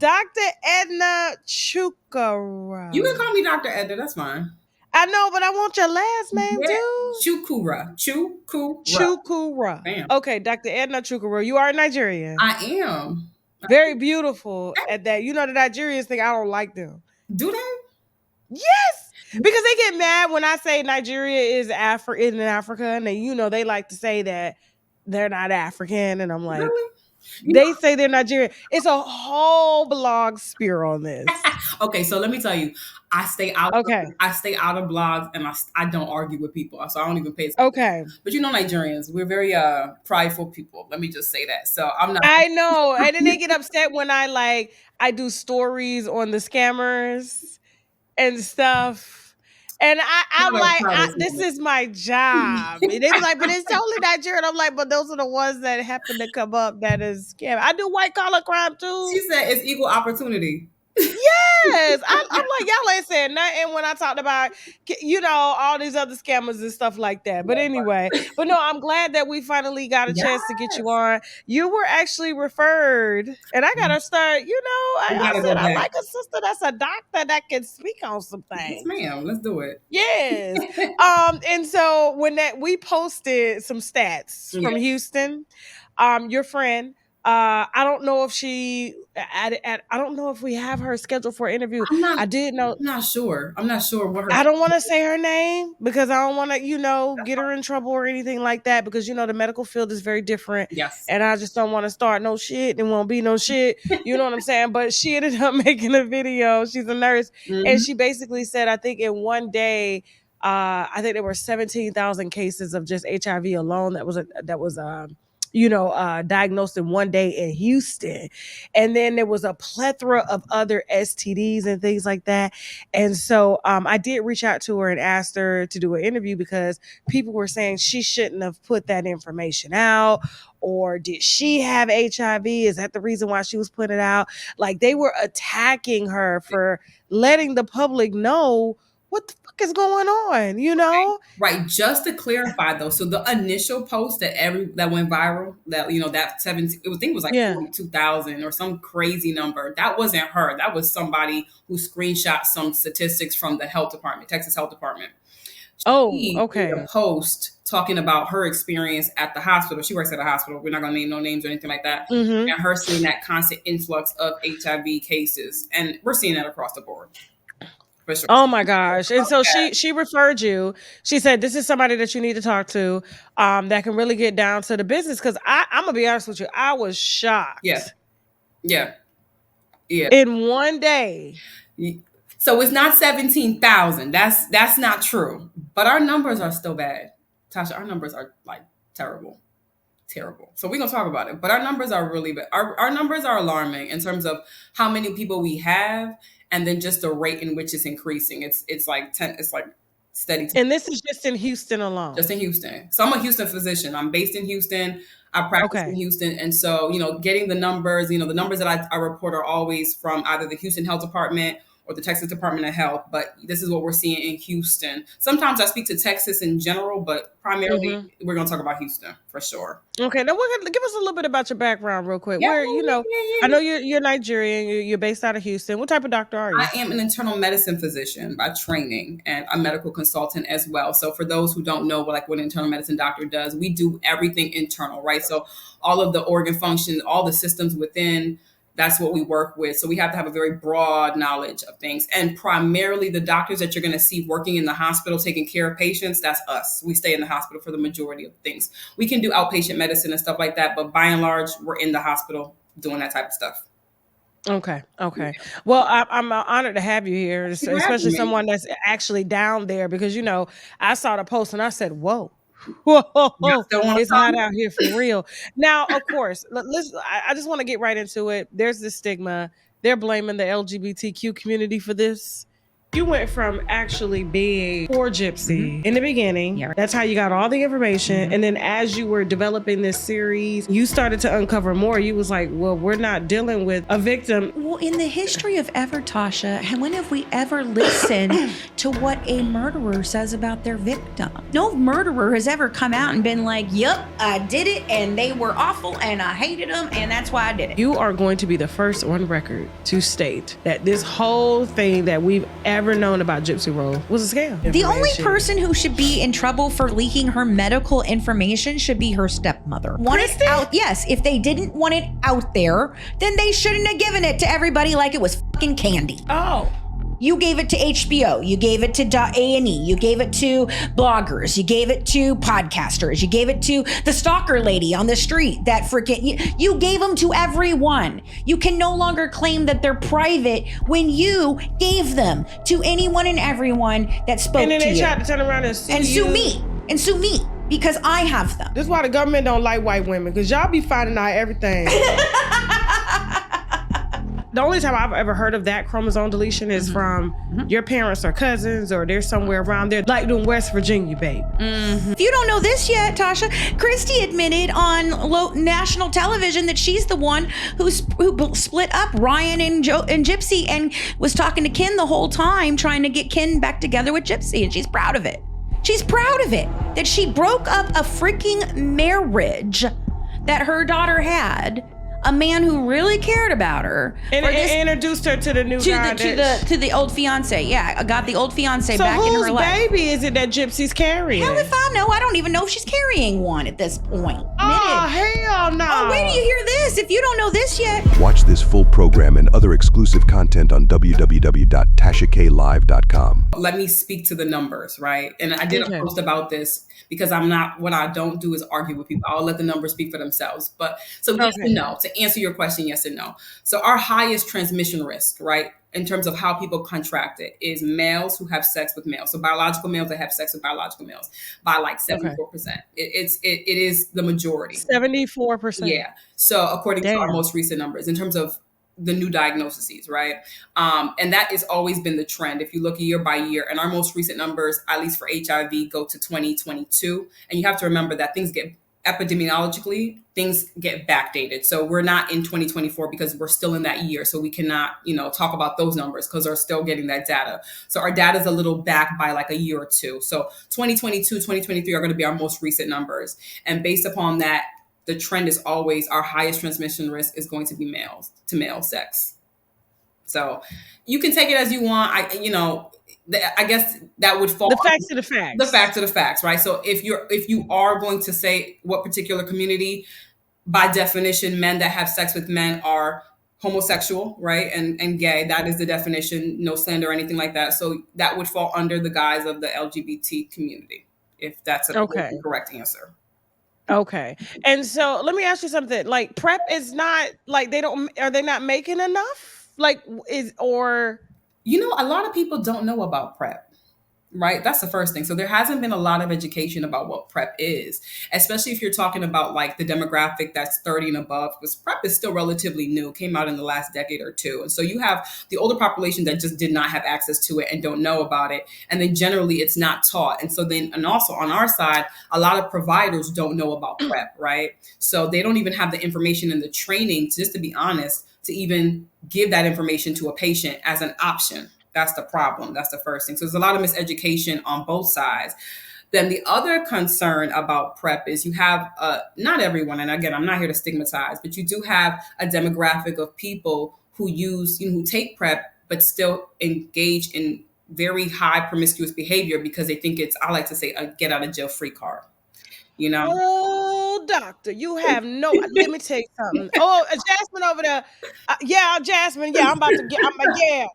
Dr. Edna You can Chukura. call me Dr. Edna. That's fine. I know, but I want your last name Yeah. too. Chukura. Chukura. Chukura. Bam. Okay, Dr. Edna Chukura. You are Nigerian. I am. Very beautiful at that. You know the Nigerians think I don't like them. Do they? Yes, because they get mad when I say Nigeria is in Africa, and they like to say that they're not African, and I'm like, Really? You they say they're Nigerian. It's a whole blog spear on this. Okay, so let me tell you, I stay out. Okay. I stay out of blogs, and I don't argue with people, so I don't even pay attention. Okay. But Nigerians, we're very prideful people. Let me just say that. So I'm not. I know, and then they get upset when I do stories on the scammers and stuff. And I'm like, this is my job. And they be like, but it's totally Nigerian. I'm like, but those are the ones that happen to come up that is scam. I do white collar crime too. She said it's equal opportunity. Yes. I'm like, y'all ain't saying nothing when I talked about, all these other scammers and stuff like that. But anyway, but no, I'm glad that we finally got a chance to get you on. You were actually referred, and I got to start, I said, I like a sister that's a doctor that can speak on some things. Yes, ma'am. Let's do it. Yes. And so when we posted some stats from Houston, your friend, I don't know if I don't know if we have her scheduled for an interview. I did know. I'm not sure what her. I don't want to say her name because I don't want to, get her in trouble or anything like that because, the medical field is very different. Yes. And I just don't want to start no shit and won't be no shit. You know what I'm saying? But she ended up making a video. She's a nurse. Mm-hmm. And she basically said, I think in one day, I think there were 17,000 cases of just HIV alone that was diagnosed in one day in Houston. And then there was a plethora of other STDs and things like that. And so I did reach out to her and asked her to do an interview because people were saying she shouldn't have put that information out. Or did she have HIV? Is that the reason why she was putting it out? Like they were attacking her for letting the public know what the fuck is going on, Right. Just to clarify though, so the initial post that went viral, that that 17, I think it was like 42,000 or some crazy number. That wasn't her. That was somebody who screenshot some statistics from the health department, Texas Health Department. She okay. Did a post talking about her experience at the hospital. She works at a hospital. We're not going to name no names or anything like that. Mm-hmm. And her seeing that constant influx of HIV cases, and we're seeing that across the board. Sure. Oh my gosh. And so she referred you. She said, this is somebody that you need to talk to that can really get down to the business. Because I'm going to be honest with you. I was shocked. Yeah. In one day. So it's not 17,000. That's not true. But our numbers are still bad. Tasha, our numbers are like terrible. So we're going to talk about it. But our numbers are really bad. Our numbers are alarming in terms of how many people we have. And then just the rate in which it's increasing. It's like 10, it's like steady. And this is just in Houston alone. Just in Houston. So I'm a Houston physician. I'm based in Houston. I practice in Houston. And so, getting the numbers, the numbers that I report are always from either the Houston Health Department or the Texas Department of Health. But this is what we're seeing in Houston. Sometimes I speak to Texas in general, but primarily we're going to talk about Houston for sure. Okay, now we're gonna give us a little bit about your background real quick. I know you're Nigerian. You're based out of Houston. What type of doctor are you? I am an internal medicine physician by training and a medical consultant as well. So for those who don't know what an internal medicine doctor does, we do everything internal, right? So all of the organ function, all the systems within, that's what we work with. So we have to have a very broad knowledge of things. And primarily the doctors that you're going to see working in the hospital, taking care of patients, that's us. We stay in the hospital for the majority of things. We can do outpatient medicine and stuff like that. But by and large, we're in the hospital doing that type of stuff. Okay. Well, I'm honored to have you here, especially someone that's actually down there because, I saw the post and I said, whoa. It's hot out here for real. Now, of course, I just want to get right into it. There's this stigma. They're blaming the LGBTQ community for this. You went from actually being poor Gypsy in the beginning. Yeah. That's how you got all the information. And then as you were developing this series, you started to uncover more. You was like, well, we're not dealing with a victim. Well, in the history of ever, Tasha, when have we ever listened to what a murderer says about their victim? No murderer has ever come out and been like, yup, I did it and they were awful and I hated them and that's why I did it. You are going to be the first on record to state that this whole thing that we've ever known about Gypsy Rose was a scam. The only person who should be in trouble for leaking her medical information should be her stepmother. Want it out? Yes. If they didn't want it out there, then they shouldn't have given it to everybody like it was fucking candy. Oh. You gave it to HBO, you gave it to A&E, you gave it to bloggers, you gave it to podcasters, you gave it to the stalker lady on the street that freaking, you gave them to everyone. You can no longer claim that they're private when you gave them to anyone and everyone that spoke to you. And then they tried to turn around and sue me. And sue me because I have them. This is why the government don't like white women, because y'all be finding out everything. The only time I've ever heard of that chromosome deletion is from your parents or cousins, or they're somewhere around there, like in West Virginia, babe. If you don't know this yet, Tasha, Christy admitted on national television that she's the one who split up Ryan and Gypsy and was talking to Ken the whole time, trying to get Ken back together with Gypsy, and she's proud of it. She's proud of it, that she broke up a freaking marriage that her daughter had. A man who really cared about her and introduced her to the new guy to the old fiance. Yeah, I got the old fiance back in her life. So whose baby is it that Gypsy's carrying? Hell if I know. I don't even know if she's carrying one at this point. Oh, hell no. Oh, wait till you hear this. If you don't know this yet. Watch this full program and other exclusive content on www.tashaklive.com. Let me speak to the numbers, right? And I did a post about this because what I don't do is argue with people. I'll let the numbers speak for themselves. But so yes and no, to answer your question, yes and no. So our highest transmission risk, right, in terms of how people contract it, is males who have sex with males. So biological males that have sex with biological males by like 74%. It is the majority. 74%. Yeah. So according to our most recent numbers, in terms of the new diagnoses, right? And that has always been the trend. If you look year by year, and our most recent numbers, at least for HIV, go to 2022. And you have to remember that epidemiologically, things get backdated. So we're not in 2024 because we're still in that year. So we cannot, talk about those numbers because they're still getting that data. So our data is a little back by like a year or two. So 2022, 2023 are going to be our most recent numbers. And based upon that, the trend is always our highest transmission risk is going to be male to male sex. So you can take it as you want. I guess that would fall. The facts are the facts. The facts are the facts, right? So if you are going to say what particular community, by definition, men that have sex with men are homosexual, right? And gay, that is the definition, no slander or anything like that. So that would fall under the guise of the LGBT community, if that's a correct answer. Okay. And so let me ask you something. Like, PrEP is not like are they not making enough? Like, a lot of people don't know about PrEP, right? That's the first thing. So there hasn't been a lot of education about what PrEP is, especially if you're talking about like the demographic that's 30 and above, because PrEP is still relatively new, came out in the last decade or two. And so you have the older population that just did not have access to it and don't know about it. And then generally it's not taught. And so and also on our side, a lot of providers don't know about PrEP, right? So they don't even have the information and the training, just to be honest, to even give that information to a patient as an option. That's the problem. That's the first thing. So there's a lot of miseducation on both sides. Then the other concern about PrEP is you have, not everyone, and again, I'm not here to stigmatize, but you do have a demographic of people who who take PrEP, but still engage in very high promiscuous behavior because they think it's, I like to say, a get out of jail free card. Oh, doctor, you have no. Let me tell you something. Oh, Jasmine over there. Jasmine. Yeah, I'm about to get.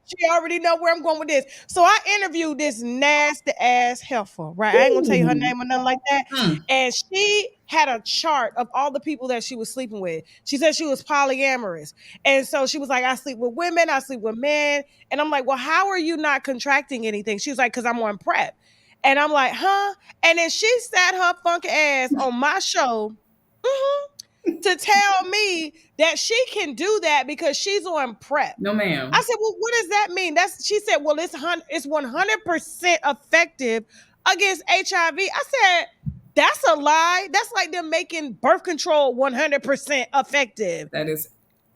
She already know where I'm going with this. So I interviewed this nasty ass heifer, right? I ain't gonna tell you her name or nothing like that. And she had a chart of all the people that she was sleeping with. She said she was polyamorous, and so she was like, I sleep with women, I sleep with men, and I'm like, well, how are you not contracting anything? She was like, because I'm on PrEP. And I'm like, huh? And then she sat her funky ass on my show to tell me that she can do that because she's on PrEP. No, ma'am. I said, well, what does that mean? She said, well, it's 100% effective against HIV. I said, that's a lie. That's like them making birth control 100% effective. That is.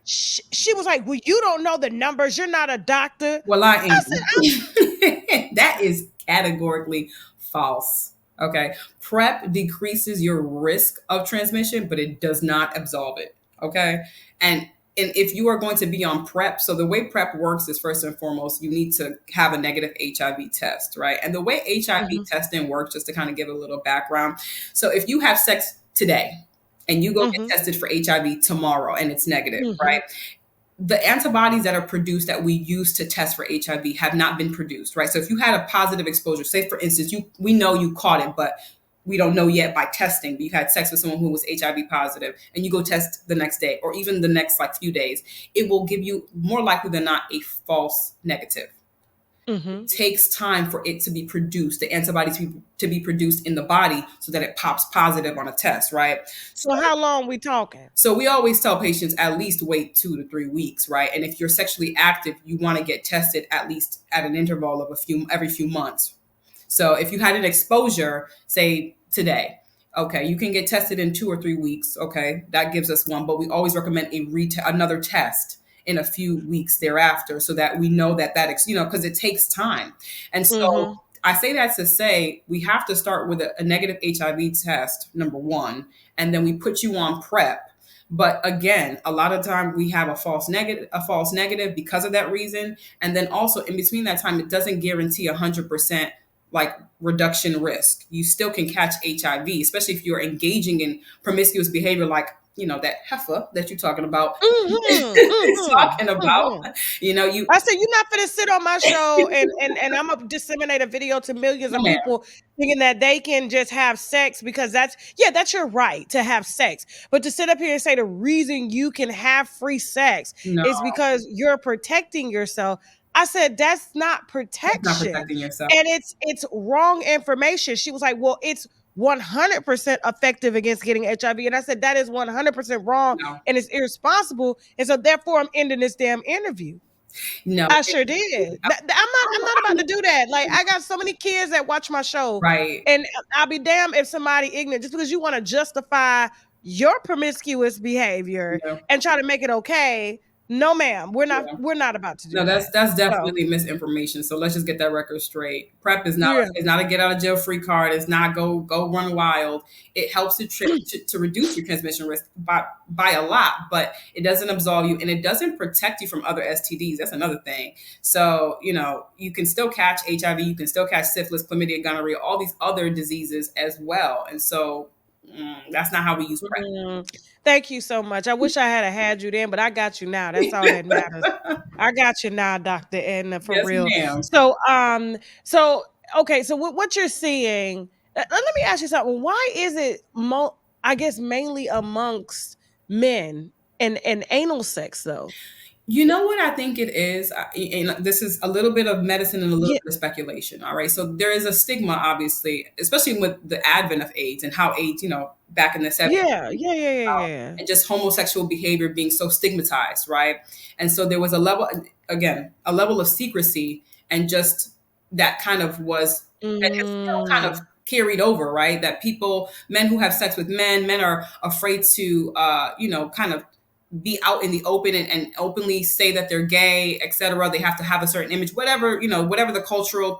She was like, well, you don't know the numbers. You're not a doctor. Well, I am. said, that is categorically false. Okay. PrEP decreases your risk of transmission, but it does not absolve it. Okay. And if you are going to be on PrEP, so the way PrEP works is, first and foremost, you need to have a negative HIV test, right? And the way HIV testing works, just to kind of give a little background. So if you have sex today and you go get tested for HIV tomorrow and it's negative, right? The antibodies that are produced that we use to test for HIV have not been produced, right? So if you had a positive exposure, say for instance, we know you caught it, but we don't know yet by testing, but you had sex with someone who was HIV positive and you go test the next day or even the next few days, it will give you more likely than not a false negative. It takes time for it to be produced, the antibodies to be produced in the body so that it pops positive on a test, right? So how long we talking? So we always tell patients at least wait 2 to 3 weeks, right? And if you're sexually active, you want to get tested at least at an interval of every few months. So if you had an exposure, say today, okay, you can get tested in 2 or 3 weeks. Okay, that gives us one, but we always recommend another test in a few weeks thereafter so that we know that because it takes time. And so I say that to say we have to start with a negative HIV test, number one, and then we put you on PrEP. But again, a lot of time we have a false negative because of that reason. And then also in between that time, it doesn't guarantee 100% reduction risk. You still can catch HIV, especially if you're engaging in promiscuous behavior like that heifer that you're talking about talking about. I said, you're not gonna sit on my show and I'm gonna disseminate a video to millions of people thinking that they can just have sex because that's your right to have sex. But to sit up here and say the reason you can have free sex is because you're protecting yourself. I said, that's not protection. That's not protecting yourself. And it's wrong information. She was like, well, it's 100% effective against getting HIV. And I said, that is 100% wrong and it's irresponsible. And so therefore I'm ending this damn interview. No, I sure did. I'm not about to do that. Like, I got so many kids that watch my show. Right. And I'll be damned if somebody ignorant, just because you want to justify your promiscuous behavior and try to make it okay. No, ma'am, we're not about to do that. No, that's definitely misinformation. So let's just get that record straight. PrEP is not is not a get out of jail free card. It's not go run wild. It helps to reduce your transmission risk by a lot, but it doesn't absolve you and it doesn't protect you from other STDs. That's another thing. So, you can still catch HIV, you can still catch syphilis, chlamydia, gonorrhea, all these other diseases as well. And so that's not how we use PrEP. Thank you so much. I wish I had you then, but I got you now. That's all that matters. I got you now, Dr. Edna, for real. Ma'am. So okay. So what you're seeing? Let me ask you something. Why is it I guess mainly amongst men and anal sex though? You know what I think it is? And this is a little bit of medicine and a little bit of speculation. All right. So there is a stigma, obviously, especially with the advent of AIDS and how AIDS, back in the 70s. Yeah. And just homosexual behavior being so stigmatized. Right. And so there was a level of secrecy and just that kind of was that is still kind of carried over. Right. That men who have sex with men are afraid to, kind of be out in the open and openly say that they're gay, etc. They have to have a certain image, whatever the cultural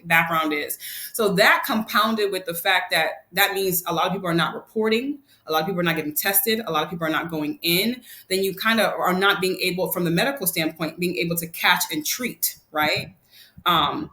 background is. So that compounded with the fact that means a lot of people are not reporting, a lot of people are not getting tested, a lot of people are not going in. Then you kind of are not being able, from the medical standpoint, being able to catch and treat, right?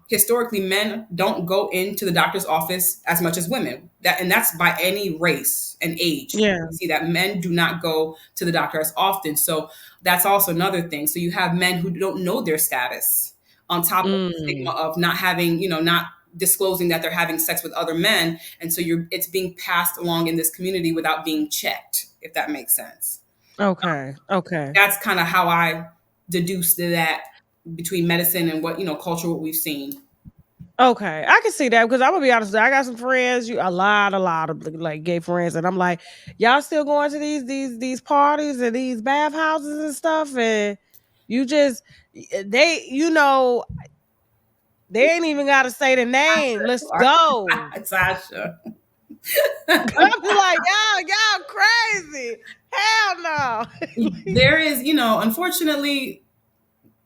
Historically, men don't go into the doctor's office as much as women. That's by any race and age. Yeah. You see that men do not go to the doctor as often. So that's also another thing. So you have men who don't know their status on top of the stigma of not having, not disclosing that they're having sex with other men. And so it's being passed along in this community without being checked, if that makes sense. Okay. That's kind of how I deduced that between medicine and what culture, what we've seen. Okay, I can see that because I'm gonna be honest. I got some friends, a lot of like gay friends, and I'm like, y'all still going to these parties and these bathhouses and stuff, and you just they, they ain't even got to say the name. Let's go. Sasha. I'm be like, y'all crazy. Hell no. There is, unfortunately,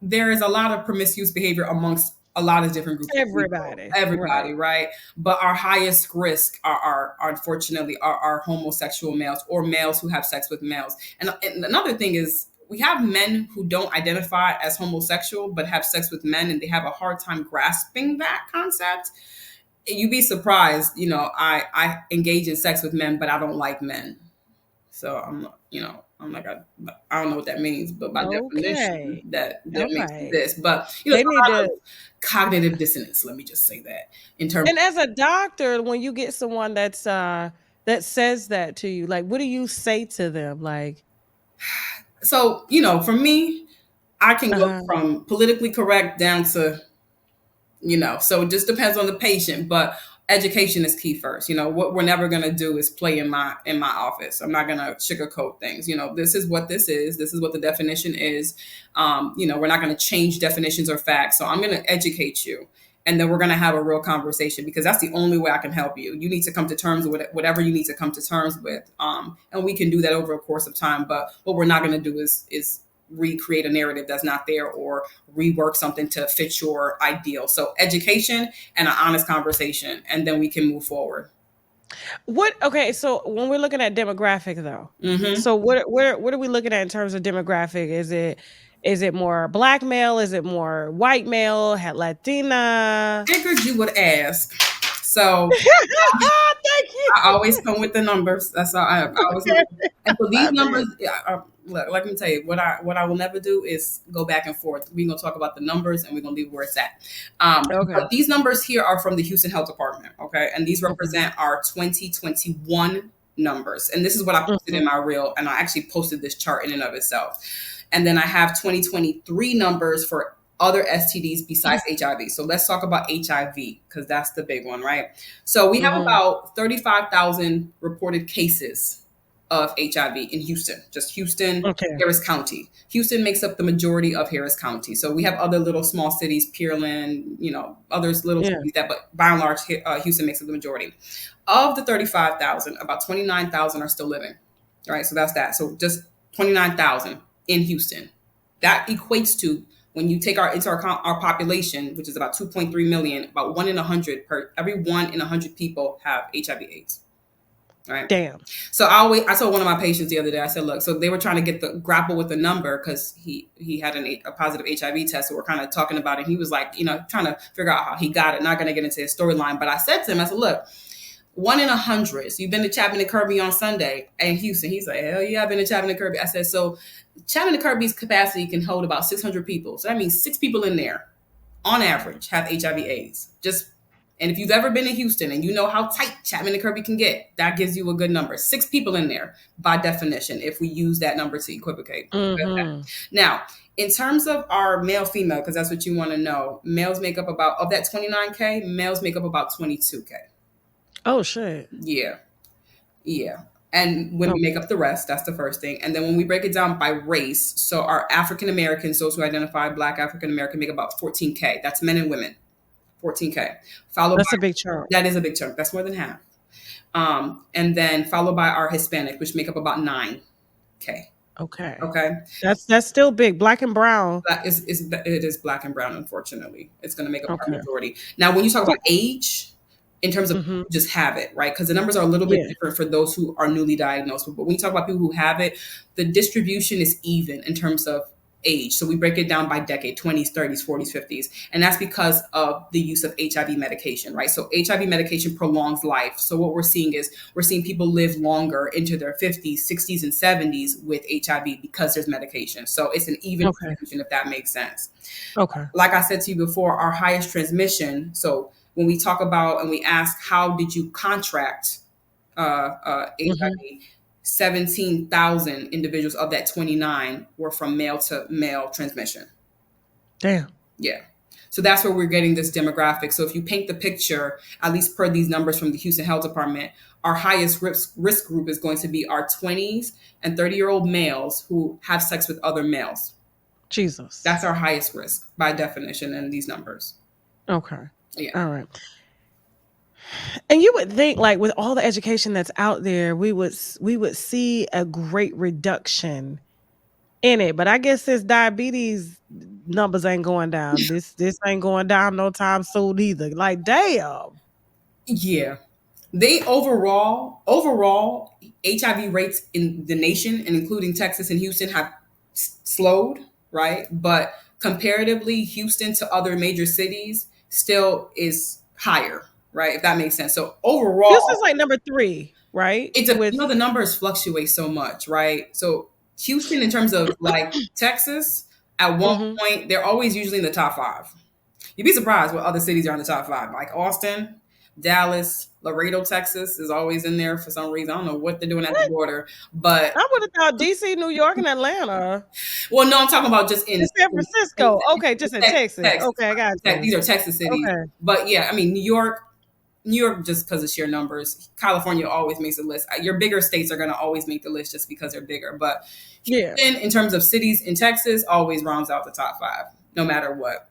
there is a lot of promiscuous behavior amongst a lot of different groups of people, Everybody, everybody, right? right? But our highest risk are unfortunately are homosexual males or males who have sex with males. And another thing is we have men who don't identify as homosexual but have sex with men, and they have a hard time grasping that concept. You'd be surprised, I engage in sex with men, but I don't like men. So I'm like, I don't know what that means, but by definition, Okay, that all makes right. this. But They it's need a lot to. of cognitive dissonance. Let me just say that in terms. And as a doctor, when you get someone that says that to you, like, what do you say to them? Like, So for me, I can go uh, from politically correct down to so it just depends on the patient, but education is key first. What we're never going to do is play in my office. I'm not going to sugarcoat things. This is what this is. This is what the definition is. We're not going to change definitions or facts. So I'm going to educate you, and then we're going to have a real conversation, because that's the only way I can help you. You need to come to terms with whatever you need to come to terms with, and we can do that over a course of time. But what we're not going to do is recreate a narrative that's not there, or rework something to fit your ideal. So education and an honest conversation, and then we can move forward. okay, so when we're looking at demographic though, Mm-hmm. so what are we looking at in terms of demographic? Is it more black male? Is it more white male? Latina? Figured you would ask. So Thank you. I always come with the numbers. That's all I always. And so these My bad. numbers, yeah, look, let me tell you, what I will never do is go back and forth. We're gonna talk about the numbers, and we're gonna leave where it's at. Okay. But these numbers here are from the Houston Health Department, okay, and these Okay. represent our 2021 numbers. And this is what I posted in Mhm. my reel, and I actually posted this chart in and of itself. And then I have 2023 numbers for other STDs besides HIV. So let's talk about HIV, because that's the big one, right? So we have Mhm. about 35,000 reported cases of HIV in Houston, just Houston, Okay. Harris County. Houston makes up the majority of Harris County. So we have other little small cities, Pearland, others little Yeah. cities but by and large, Houston makes up the majority. Of the 35,000, about 29,000 are still living. All right, so that's that. So just 29,000 in Houston. That equates to, when you take our population, which is about 2.3 million, about 1 in 100 every 1 in 100 people have HIV/AIDS. Right. Damn. So I told one of my patients the other day, I said, look, so they were trying to grapple with the number, because he had a positive HIV test. So we're kind of talking about it. He was like, trying to figure out how he got it. Not going to get into his storyline, but I said to him, I said, look, 1 in 100. So you've been to Chapman and Kirby on Sunday in Houston. He's like, hell yeah, I've been to Chapman and Kirby. I said, so Chapman and Kirby's capacity can hold about 600 people. So that means 6 people in there on average have HIV/AIDS. And if you've ever been to Houston and you know how tight Chapman and Kirby can get, that gives you a good number. 6 people in there by definition, if we use that number to equivocate. Mhm. Now, in terms of our male female, because that's what you want to know, males make up about, of that 29K, males make up about 22K. Oh shit. Yeah. Yeah. And women Okay. make up the rest. That's the first thing. And then when we break it down by race, so our African Americans, those who identify Black African American, make about 14K. That's men and women. 14K. Followed That's by, a big chunk. that is a big chunk. That's more than half. And then followed by our Hispanic, which make up about 9K. Okay. Okay. That's still big. Black and brown. It is Black and brown, unfortunately. It's going to make up our Okay. majority. Now, when you talk So, about age, in terms of mhm. just have it, right? Because the numbers are a little bit Yeah. different for those who are newly diagnosed. But when you talk about people who have it, the distribution is even in terms of age. So we break it down by decade, 20s, 30s, 40s, 50s. And that's because of the use of HIV medication, right? So HIV medication prolongs life. So what we're seeing is people live longer into their 50s, 60s, and 70s with HIV because there's medication. So it's an even Okay. distribution, if that makes sense. Okay. Like I said to you before, our highest transmission. So when we talk about and we ask, how did you contract HIV? Mhm. 17,000 individuals of that 29 were from male to male transmission. Damn. Yeah. So that's where we're getting this demographic. So if you paint the picture, at least per these numbers from the Houston Health Department, our highest risk group is going to be our 20s and 30-year-old males who have sex with other males. Jesus. That's our highest risk by definition in these numbers. Okay. Yeah. All right. And you would think, like, with all the education that's out there, we would see a great reduction in it. But I guess since diabetes numbers ain't going down, this ain't going down no time soon either. Like, damn. Yeah. They overall HIV rates in the nation and including Texas and Houston have slowed, right? But comparatively, Houston to other major cities still is higher, right? If that makes sense. So overall, This is like number 3, right? the numbers fluctuate so much, right? So Houston, in terms of like Texas, at one point, they're always usually in the top 5. You'd be surprised what other cities are in the top 5, like Austin, Dallas, Laredo, Texas is always in there for some reason. I don't know what they're doing at the border, but I would have thought DC, New York, and Atlanta. well, no, I'm talking about just in San Francisco. Okay, just in Texas. Okay, I got you. These are Texas cities. Okay. But yeah, I mean, New York, just because of sheer numbers. California always makes the list. Your bigger states are going to always make the list just because they're bigger. But Houston, in terms of cities in Texas, always rounds out the top 5, no matter what.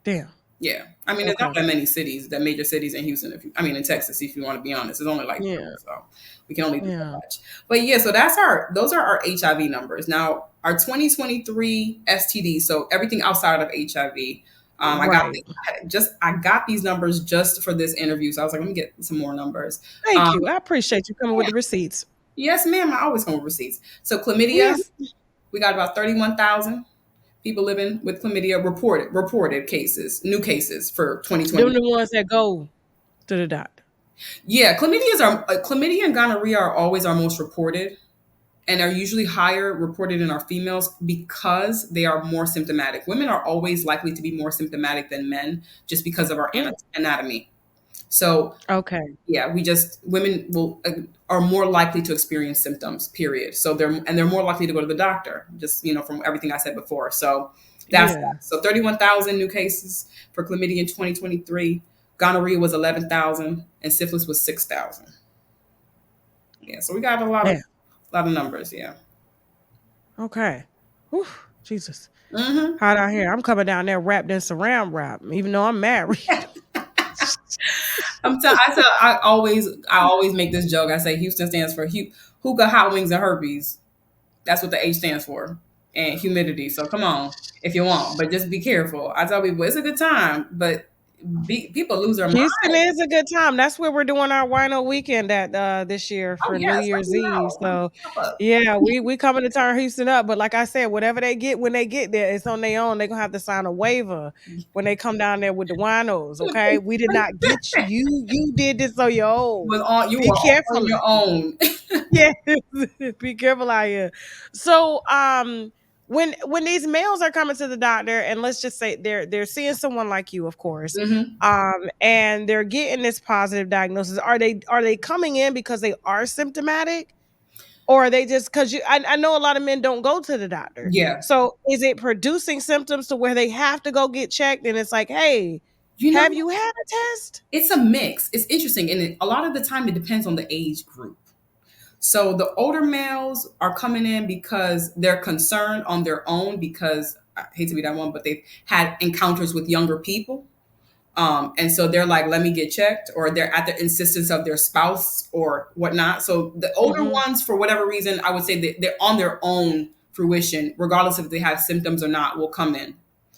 Damn. Yeah. I mean, there's not that many cities, that major cities in Houston. In Texas, if you want to be honest, it's only like 4, so we can only do that much. But yeah, so those are our HIV numbers. Now, our 2023 STD, so everything outside of HIV. I got these numbers just for this interview, so I was like, let me get some more numbers. Thank you. I appreciate you coming with the receipts. Yes, ma'am. I always come with receipts. So chlamydia, we got about 31,000 people living with chlamydia, reported cases, new cases for 2020. They're the ones that go to the doctor. Yeah, chlamydia and gonorrhea are always our most reported, and are usually higher reported in our females because they are more symptomatic. Women are always likely to be more symptomatic than men just because of our anatomy. So, yeah, women are more likely to experience symptoms, period. So they're more likely to go to the doctor, just, from everything I said before. So that's that. So 31,000 new cases for chlamydia in 2023. Gonorrhea was 11,000 and syphilis was 6,000. Yeah. So we got a lot of numbers. Yeah. Okay. Whew, Jesus. Hot out here. I'm coming down there wrapped in saran wrap, even though I'm married. I always make this joke. I say Houston stands for hookah, hot wings, and herpes. That's what the H stands for, and humidity. So come on, if you want, but just be careful. I tell people it's a good time, but people lose their mind. Houston is a good time. That's where we're doing our wino weekend at this year for New Year's Eve. So yeah, we coming to turn Houston up. But like I said, whatever they get when they get there, it's on their own. They're gonna have to sign a waiver when they come down there with the winos. Okay, we did not get you. You did this on your own. Be careful on your own. Yeah, be careful out here. So when these males are coming to the doctor, and let's just say they're seeing someone like you, of course, and they're getting this positive diagnosis, are they coming in because they are symptomatic, or are they just because I know a lot of men don't go to the doctor? Yeah. So is it producing symptoms to where they have to go get checked, and it's like, hey, have you had a test? It's a mix. It's interesting, and a lot of the time it depends on the age group. So the older males are coming in because they're concerned on their own, because I hate to be that one, but they've had encounters with younger people. And so they're like, let me get checked, or they're at the insistence of their spouse or whatnot. So the older ones, for whatever reason, I would say that they're on their own fruition, regardless if they have symptoms or not, will come in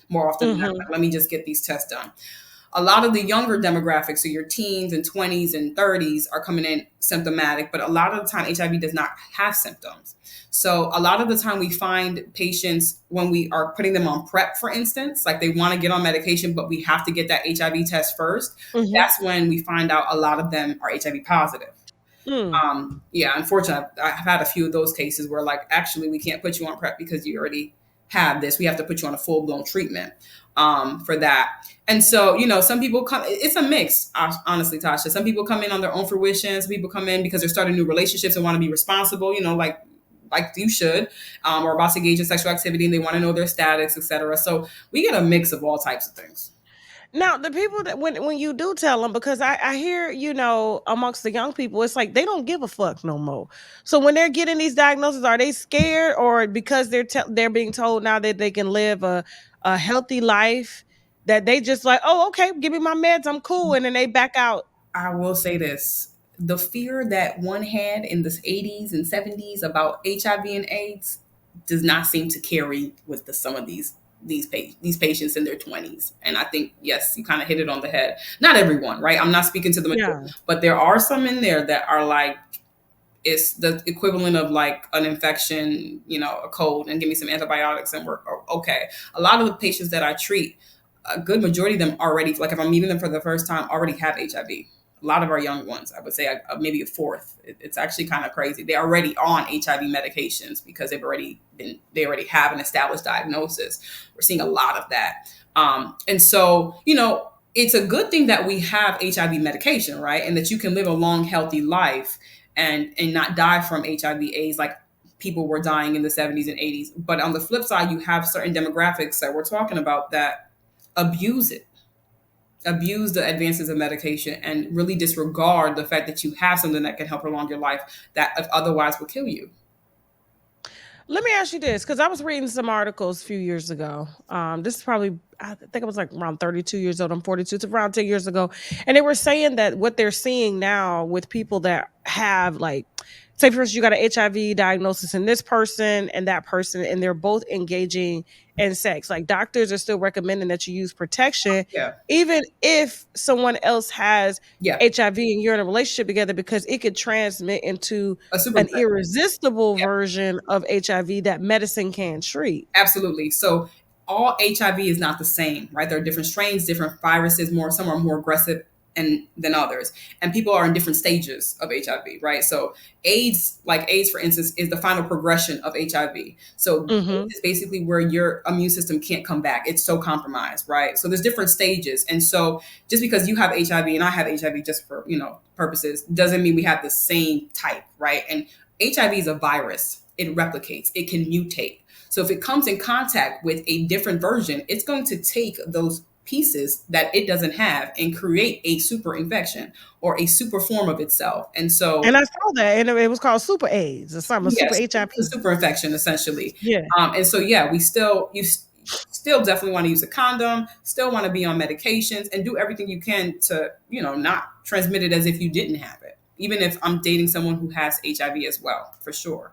more often than not. Like, let me just get these tests done. A lot of the younger demographics, so your teens and 20s and 30s, are coming in symptomatic, but a lot of the time HIV does not have symptoms. So a lot of the time we find patients, when we are putting them on PrEP, for instance, like they want to get on medication, but we have to get that HIV test first. That's when we find out a lot of them are HIV positive. Unfortunately, I've had a few of those cases where, like, actually we can't put you on PrEP because you already have this. We have to put you on a full-blown treatment for that. And so, some people come, it's a mix, honestly, Tasha. Some people come in on their own fruition. Some people come in because they're starting new relationships and want to be responsible, like like you should, or about to engage in sexual activity, and they want to know their status, etc. So we get a mix of all types of things. Now, the people that when you do tell them, because I hear, amongst the young people, it's like they don't give a fuck no more. So when they're getting these diagnoses, are they scared, or because they're being told now that they can live a healthy life, that they just like, oh, okay, give me my meds, I'm cool, and then they back out? I will say this. The fear that one had in the 80s and 70s about HIV and AIDS does not seem to carry with some of these patients in their 20s. And I think, yes, you kind of hit it on the head. Not everyone, right? I'm not speaking to the majority, but there are some in there that are like, it's the equivalent of like an infection, a cold, and give me some antibiotics and we're okay. A lot of the patients that I treat, a good majority of them already, like if I'm meeting them for the first time, already have HIV. A lot of our young ones, I would say maybe a fourth. It's actually kind of crazy. They're already on HIV medications because they already have an established diagnosis. We're seeing a lot of that. And so, it's a good thing that we have HIV medication, right? And that you can live a long, healthy life and not die from HIV/AIDS like people were dying in the 70s and 80s. But on the flip side, you have certain demographics that we're talking about that abuse the advances of medication and really disregard the fact that you have something that can help prolong your life that otherwise would kill you. Let me ask you this, because I was reading some articles a few years ago. This is probably, I think I was like around 32 years old. I'm 42. It's around 10 years ago. And they were saying that what they're seeing now with people that have, like, say for instance, you got an HIV diagnosis in this person and that person, and they're both engaging in sex. Like, doctors are still recommending that you use protection, even if someone else has HIV and you're in a relationship together, because it could transmit into an irresistible version of HIV that medicine can't treat. Absolutely. So all HIV is not the same, right? There are different strains, different viruses, some are more aggressive than others. And people are in different stages of HIV, right? So AIDS, for instance, is the final progression of HIV. So it's basically where your immune system can't come back. It's so compromised, right? So there's different stages. And so just because you have HIV and I have HIV, just for, purposes, doesn't mean we have the same type, right? And HIV is a virus. It replicates. It can mutate. So if it comes in contact with a different version, it's going to take those pieces that it doesn't have and create a super infection or a super form of itself. And I saw that, and it was called super AIDS or something, super HIV, a super infection, essentially. Yeah. And so, you still definitely want to use a condom, still want to be on medications, and do everything you can to, not transmit it as if you didn't have it. Even if I'm dating someone who has HIV as well, for sure.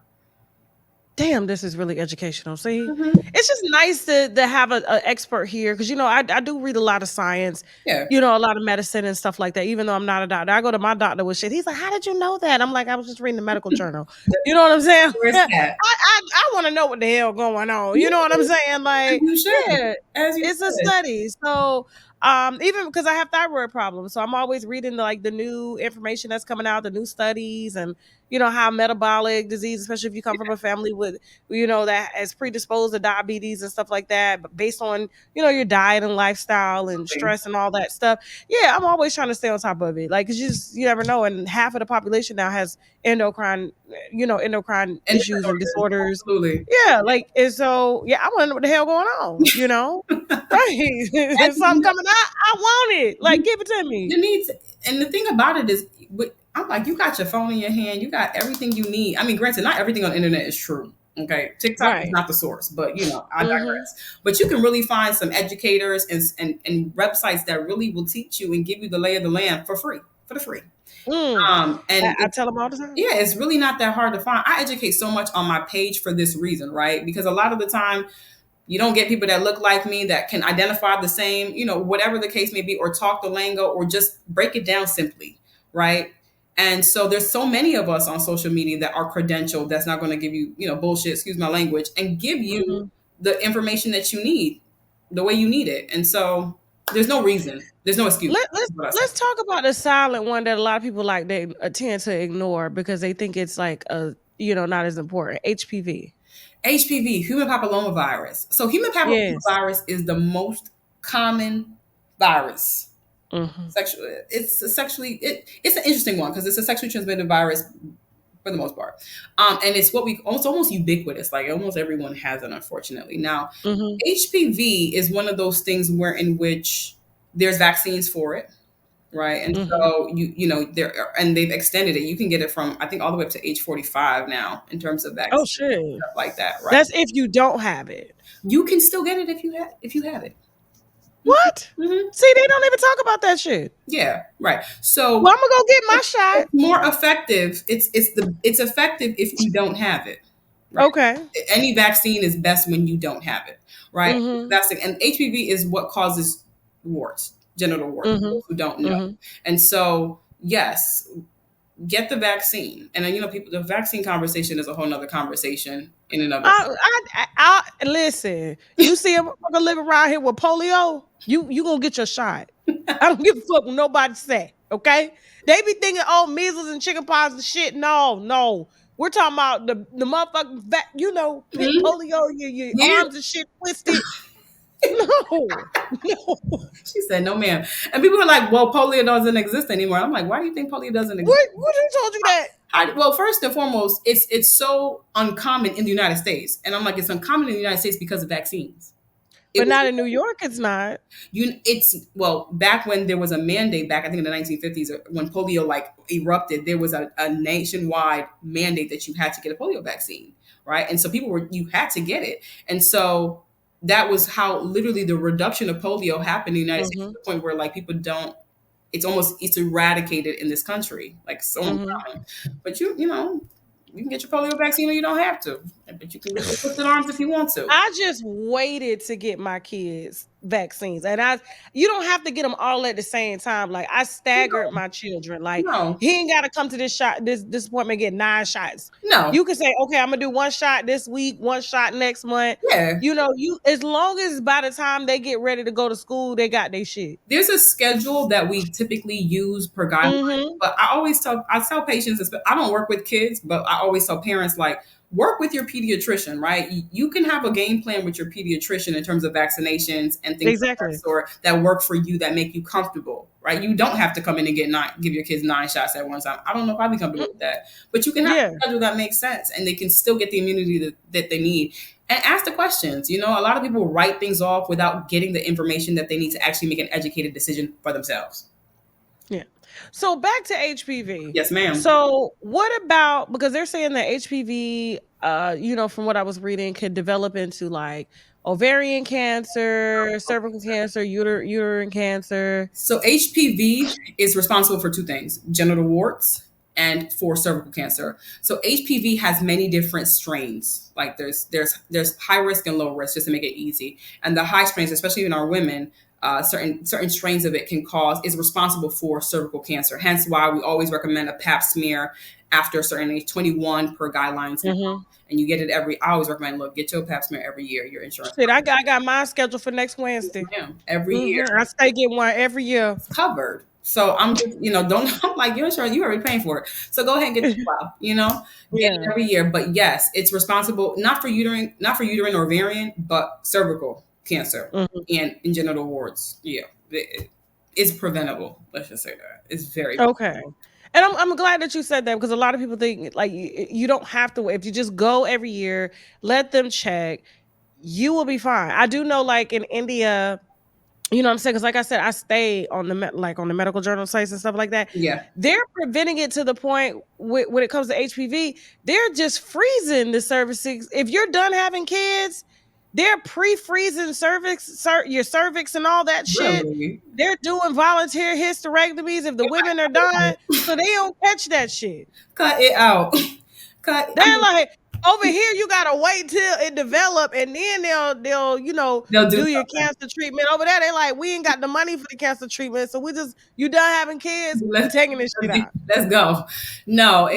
Damn, this is really educational. See, it's just nice to have an expert here, because I do read a lot of science, a lot of medicine and stuff like that. Even though I'm not a doctor, I go to my doctor with shit. He's like, "How did you know that?" I'm like, "I was just reading the medical journal." You know what I'm saying? I want to know what the hell going on. You know what I'm saying? Like, it's a study. So even because I have thyroid problems, so I'm always reading the new information that's coming out, the new studies, and how metabolic disease, especially if you come from a family with that is predisposed to diabetes and stuff like that, but based on your diet and lifestyle and stress and all that stuff. I'm always trying to stay on top of it, like, because you never know, and half of the population now has endocrine issues and disorders. Absolutely. And so I want to know what the hell going on. Right. There's something coming out, I want it, like, give it to me. You need to, and the thing about it is, I'm like, you got your phone in your hand, you got everything you need. I mean, granted, not everything on the internet is true. Okay, TikTok is not the source, but I digress. But you can really find some educators and websites that really will teach you and give you the lay of the land for free. And I tell them all the time. It's really not that hard to find. I educate so much on my page for this reason, right? Because a lot of the time, you don't get people that look like me that can identify the same, whatever the case may be, or talk the lingo, or just break it down simply, right? And so there's so many of us on social media that are credentialed, that's not going to give you, bullshit, excuse my language, and give you the information that you need the way you need it. And so there's no reason. There's no excuse. Let's talk about the silent one that a lot of people they tend to ignore because they think it's like not as important. HPV, human papillomavirus. So human papillomavirus is the most common virus. It's an interesting one because it's a sexually transmitted virus for the most part. And it's what it's almost ubiquitous. Like almost everyone has it, unfortunately. Now, HPV is one of those things where in which there's vaccines for it, right? And so they've extended it. You can get it from I think all the way up to age 45 now in terms of Oh vaccines, shit. stuff like that, right? That's if you don't have it. You can still get it if you have it. What? Mm-hmm. See, they don't even talk about that shit. Yeah, right. So well, I'm gonna go get my shot. It's more effective. It's effective if you don't have it. Right? Okay. Any vaccine is best when you don't have it, right? That's it. And HPV is what causes warts, genital warts. For those who don't know, and so yes, get the vaccine. And then people, the vaccine conversation is a whole nother conversation in and of itself. I listen. You see a motherfucker living around here with polio, you gonna get your shot. I don't give a fuck what nobody say. Okay, they be thinking, oh, measles and chickenpox and shit. No, we're talking about the motherfucking polio. Your arms and shit twisted. No. She said, no, ma'am. And people are like, well, polio doesn't exist anymore. I'm like, why do you think polio doesn't exist? What who told you that? Well, first and foremost, it's so uncommon in the United States. And I'm like, it's uncommon in the United States because of vaccines. But not in New York, it's not. Back when there was a mandate, back I think in the 1950s, when polio erupted, there was a nationwide mandate that you had to get a polio vaccine, right? And so you had to get it. And so that was how literally the reduction of polio happened in the United States to the point where people don't, it's eradicated in this country, so uncommon. But you can get your polio vaccine or you don't have to. But you can get your twisted arms if you want to. I just waited to get my kids vaccines. And you don't have to get them all at the same time. I staggered my children. He ain't got to come to this appointment and get 9 shots. No. You can say, okay, I'm going to do 1 shot this week, 1 shot next month. Yeah. As long as by the time they get ready to go to school, they got their shit. There's a schedule that we typically use per guideline. But I tell patients, I don't work with kids, but I always tell parents, work with your pediatrician, right? You can have a game plan with your pediatrician in terms of vaccinations and things like that sort that work for you, that make you comfortable, right? You don't have to come in and give your kids 9 shots at one time. I don't know if I'd be comfortable with that, but you can have a schedule that makes sense and they can still get the immunity that they need. And ask the questions. A lot of people write things off without getting the information that they need to actually make an educated decision for themselves. Yeah. So back to HPV. Yes, ma'am. So what about, because they're saying that HPV, from what I was reading, could develop into ovarian cancer, cervical cancer, uterine cancer. So HPV is responsible for 2 things: genital warts and for cervical cancer. So HPV has many different strains. There's high risk and low risk, just to make it easy. And the high strains, especially in our women, certain strains of it is responsible for cervical cancer. Hence why we always recommend a pap smear after a certain age, 21 per guidelines. And you get it I always recommend, get your pap smear every year, your insurance. Shit, I got mine scheduled for next Wednesday. Yeah, every year. I stay getting one every year. It's covered. So I'm just, I'm like, your insurance, you're already paying for it. So go ahead and get your job, get it every year. But yes, it's responsible, not for uterine or ovarian, but cervical cancer and genital warts. Yeah, it's preventable. Let's just say that. It's very preventable. And I'm glad that you said that, because a lot of people think you don't have to. If you just go every year, let them check, you will be fine. I do know, in India, you know what I'm saying? Because like I said, I stay on the medical journal sites and stuff like that. Yeah. They're preventing it to the point when it comes to HPV, they're just freezing the cervix. If you're done having kids, they're pre-freezing your cervix and all that shit. Really? They're doing volunteer hysterectomies if the women are done, so they don't catch that shit. Cut it out. They're over here, you gotta wait till it develop, and then they'll do your cancer treatment. Over there, they we ain't got the money for the cancer treatment, so you done having kids, we're taking this shit out. Let's go. No,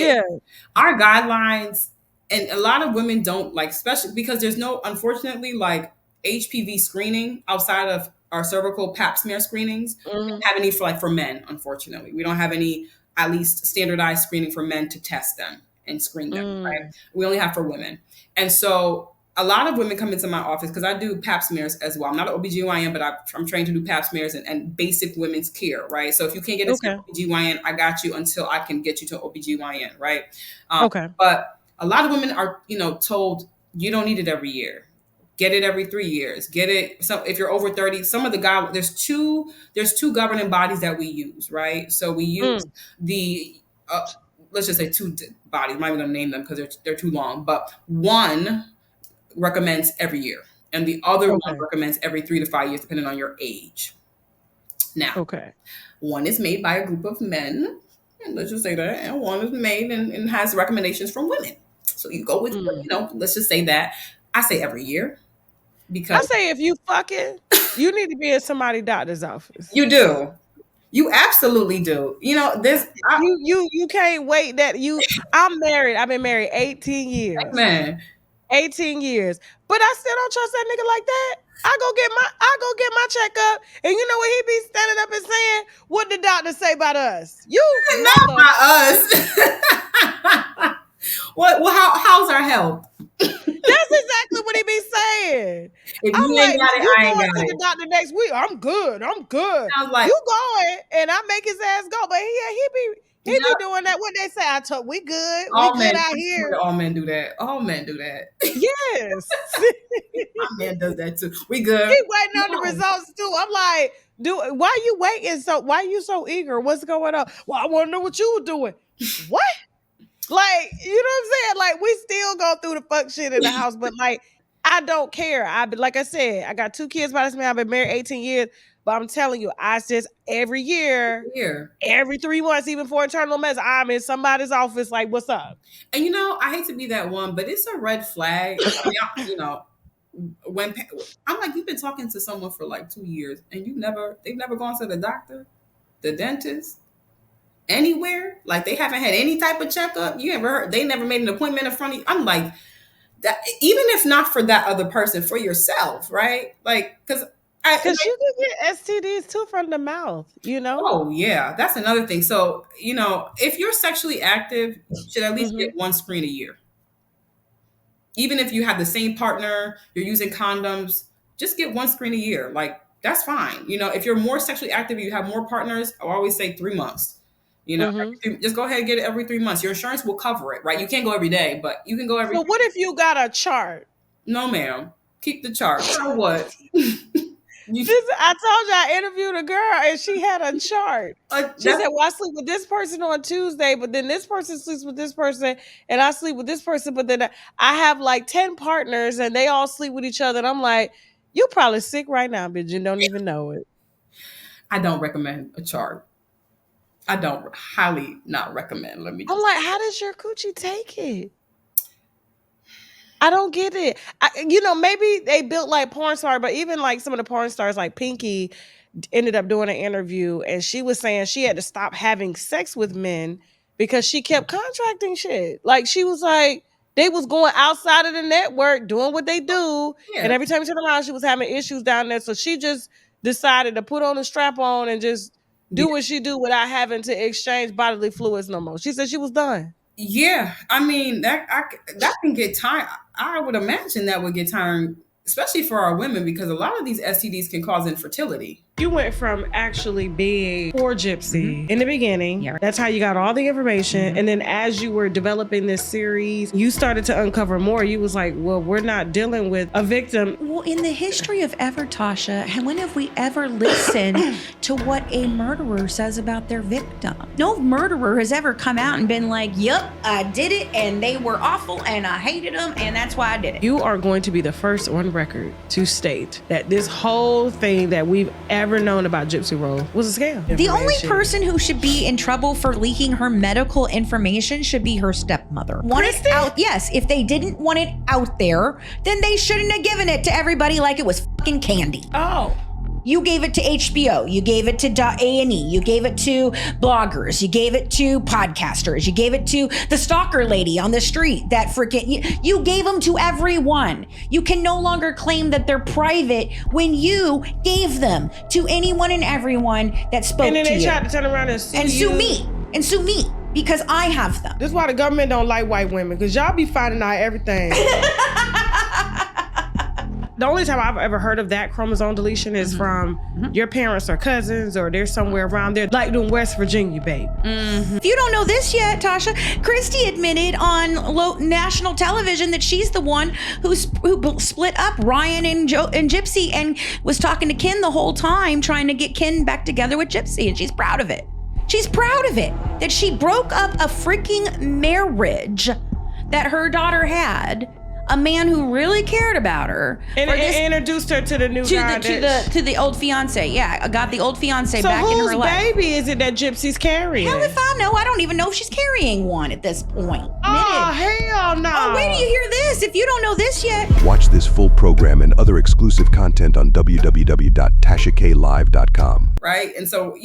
our guidelines, and a lot of women don't especially because there's no, unfortunately, HPV screening outside of our cervical pap smear screenings. We don't have any for men. Unfortunately, we don't have any at least standardized screening for men to test them and screen them, right? We only have for women. And so a lot of women come into my office because I do pap smears as well. I'm not an OBGYN, but I'm trained to do pap smears and basic women's care, right? So if you can't get into OBGYN, I got you until I can get you to OBGYN, right? But a lot of women are, told you don't need it every year. Get it every 3 years. Get it. So if you're over 30, some of the there's two governing bodies that we use, right? So we use the let's just say two bodies. I'm not even gonna name them because they're too long. But one recommends every year, and the other one recommends every 3 to 5 years, depending on your age. Now, one is made by a group of men, and let's just say that, and one is made and has recommendations from women. So you go with, let's just say that. I say every year. Because I say if you fucking, you need to be in somebody's doctor's office. You do. You absolutely do. This you can't wait I'm married. I've been married 18 years. Man. 18 years. But I still don't trust that nigga like that. I go get my checkup, and you know what he be standing up and saying? What the doctor say about us? Not about us. How's our health? That's exactly what he be saying. If you ain't got it, I ain't got it. To the doctor next week. I'm good. I was like, you going, and I make his ass go. But he be doing that. What they say? We good. We good out here. All men do that. All men do that. Yes. My man does that too. We good. He waiting on the results too. I'm like, why you waiting? Why you so eager? What's going on? Well, I want to know what you were doing. What? Like, you know what I'm saying? Like, we still go through the fuck shit in the house, but like, I don't care. Like I said, I got 2 kids by this man. I've been married 18 years, but I'm telling you, I just every year, every 3 months, even for internal medicine, I'm in somebody's office. Like, what's up? And I hate to be that one, but it's a red flag. When I'm like, you've been talking to someone for like 2 years, and they've never gone to the doctor, the dentist. Anywhere, like they haven't had any type of checkup. You ever heard they never made an appointment in front of you? I'm like, that, even if not for that other person, for yourself, right? Like, because you can get STDs too from the mouth, Oh yeah, that's another thing. So if you're sexually active, you should at least get 1 screen a year. Even if you have the same partner, you're using condoms, just get 1 screen a year. Like, that's fine. If you're more sexually active, you have more partners. I always say 3 months. Just go ahead and get it every 3 months. Your insurance will cover it, right? You can't go every day, but you can go every. So what if you got a chart? No, ma'am. Keep the chart. So what? I told you I interviewed a girl and she had a chart. She said, well, I sleep with this person on Tuesday, but then this person sleeps with this person and I sleep with this person. But then I have like 10 partners and they all sleep with each other. And I'm like, you probably sick right now, bitch. You don't even know it. I don't recommend a chart. I don't highly not recommend. I'm like, how does your coochie take it? I don't get it. Maybe they built like porn stars, but even like some of the porn stars, like Pinky, ended up doing an interview, and she was saying she had to stop having sex with men because she kept contracting shit. Like, she was like, they was going outside of the network, doing what they do, and every time she turned around, she was having issues down there. So she just decided to put on a strap on and just do what she do without having to exchange bodily fluids no more. She said she was done. Yeah, I mean that can get tired. I would imagine that would get tiring, especially for our women, because a lot of these STDs can cause infertility. You went from actually being poor Gypsy in the beginning. Yeah. That's how you got all the information. And then as you were developing this series, you started to uncover more. You was like, well, we're not dealing with a victim. Well, in the history of ever, Tasha, when have we ever listened to what a murderer says about their victim? No murderer has ever come out and been like, yep, I did it and they were awful and I hated them and that's why I did it. You are going to be the first on record to state that this whole thing that we've ever known about Gypsy Rose was a scam. The only person who should be in trouble for leaking her medical information should be her stepmother. Want it out? Yes. If they didn't want it out there, then they shouldn't have given it to everybody like it was fucking candy. Oh. You gave it to HBO, you gave it to A&E, you gave it to bloggers, you gave it to podcasters, you gave it to the stalker lady on the street that freaking, you gave them to everyone. You can no longer claim that they're private when you gave them to anyone and everyone that spoke to you. And then they tried to turn around and sue me, because I have them. This is why the government don't like white women, because y'all be finding out everything. the only time I've ever heard of that chromosome deletion is from your parents or cousins, or they're somewhere around there, like in West Virginia, babe. If you don't know this yet, Tasha, Christy admitted on national television that she's the one who split up Ryan and Gypsy, and was talking to Ken the whole time, trying to get Ken back together with Gypsy, and she's proud of it. She's proud of it, that she broke up a freaking marriage that her daughter had. A man who really cared about her and introduced her to the new guy to the old fiance. Yeah, got the old fiance back in her life. So whose baby is it that Gypsy's carrying? Hell if I know. I don't even know if she's carrying one at this point. Oh, hell no. Oh, wait till you hear this. If you don't know this yet. Watch this full program and other exclusive content on www.tashaklive.com. Right? And so,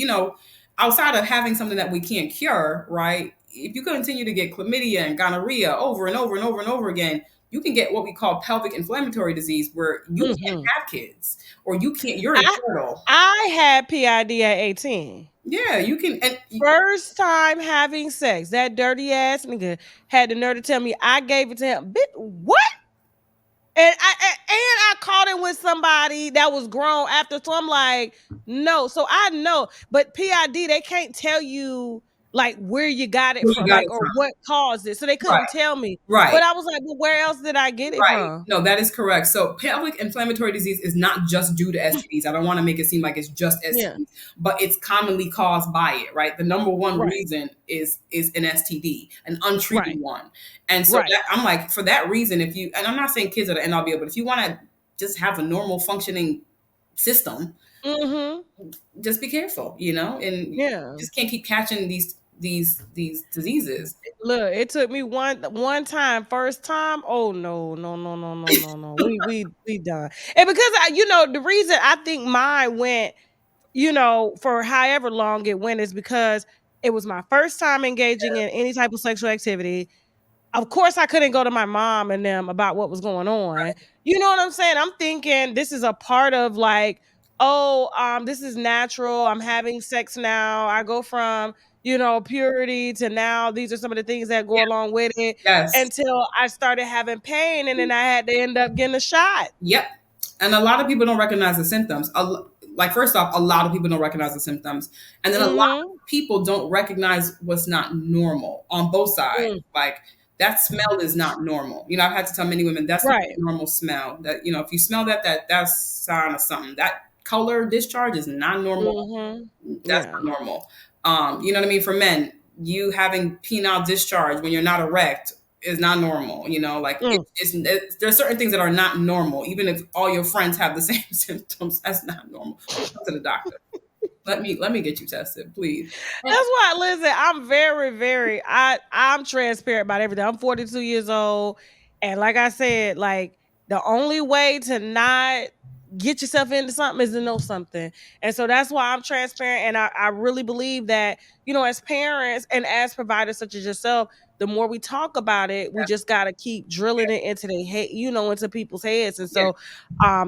outside of having something that we can't cure, right? If you continue to get chlamydia and gonorrhea over and over and over and over again, you can get what we call pelvic inflammatory disease, where you can't have kids, or you're infertile. I had PID at 18. Yeah, you can. And first time having sex, that dirty ass nigga had the nerve to tell me I gave it to him. What? And I caught it with somebody that was grown after, so I'm like, no. So I know, but PID, they can't tell you like where you got it from, or what caused it. So they couldn't tell me. Right. But I was like, well, where else did I get it from? No, that is correct. So pelvic inflammatory disease is not just due to STDs. I don't want to make it seem like it's just STDs, but it's commonly caused by it, right? The number one reason is an STD, an untreated one. And so I'm like, for that reason, and I'm not saying kids are the end all be all, but if you want to just have a normal functioning system, just be careful, and you just can't keep catching these diseases. Look, it took me one time, first time. Oh no. We done. And because the reason I think mine went, for however long it went, is because it was my first time engaging in any type of sexual activity. Of course, I couldn't go to my mom and them about what was going on. Right. You know what I'm saying? I'm thinking this is a part of like, this is natural. I'm having sex now. I go from, purity to now. These are some of the things that go along with it. Yes. Until I started having pain, and then I had to end up getting a shot. Yep. And a lot of people don't recognize the symptoms. Like, first off, a lot of people don't recognize the symptoms. And then a lot of people don't recognize what's not normal on both sides. Like, that smell is not normal. I've had to tell many women that's not a normal smell. That, if you smell that's a sign of something. That color discharge is not normal. That's not normal. You know what I mean? For men, you having penile discharge when you're not erect is not normal. There are certain things that are not normal. Even if all your friends have the same symptoms, that's not normal. Come to the doctor. Let me get you tested, please. That's why, listen, I'm very, very, I'm transparent about everything. I'm 42 years old. And like I said, like the only way to not get yourself into something is to know something. And so that's why I'm transparent. And I really believe that, as parents and as providers such as yourself, the more we talk about it, we just got to keep drilling it into their head, into people's heads. And so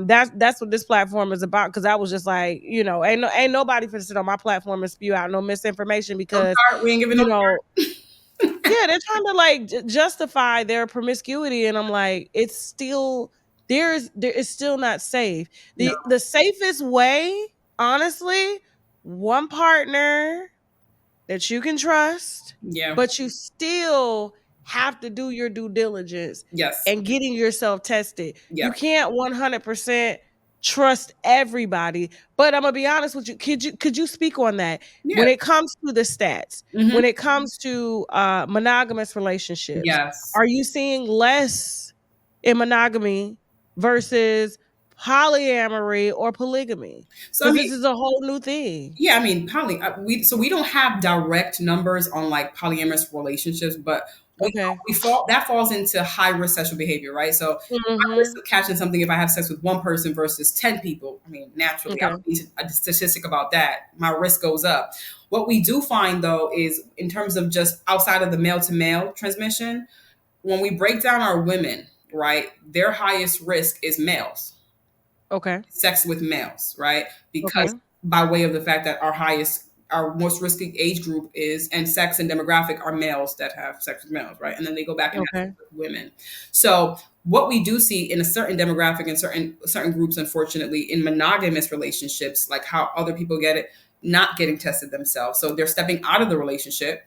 that's what this platform is about. Cause I was just like, ain't nobody for to sit on my platform and spew out no misinformation, because, we ain't giving no they're trying to like justify their promiscuity. And I'm like, it's still, it's still not safe. The safest way, honestly, one partner that you can trust, but you still have to do your due diligence and getting yourself tested. You can't 100% trust everybody. But I'm gonna be honest with you. Could you speak on that? When it comes to the stats, when it comes to monogamous relationships, are you seeing less in monogamy versus polyamory or polygamy? So this is a whole new thing. Yeah, I mean, we don't have direct numbers on like polyamorous relationships, but that falls into high risk sexual behavior, right? So high risk of catching something if I have sex with one person versus 10 people. I mean, naturally, I don't need a statistic about that. My risk goes up. What we do find though is in terms of just outside of the male to male transmission, when we break down our women, right, their highest risk is males. Okay. Sex with males, right? Because by way of the fact that our highest our most risky age group is, and sex and demographic are males that have sex with males, right? And then they go back and have Okay. sex with women. So what we do see in a certain demographic and certain groups, unfortunately, in monogamous relationships, like how other people get it, not getting tested themselves. So they're stepping out of the relationship,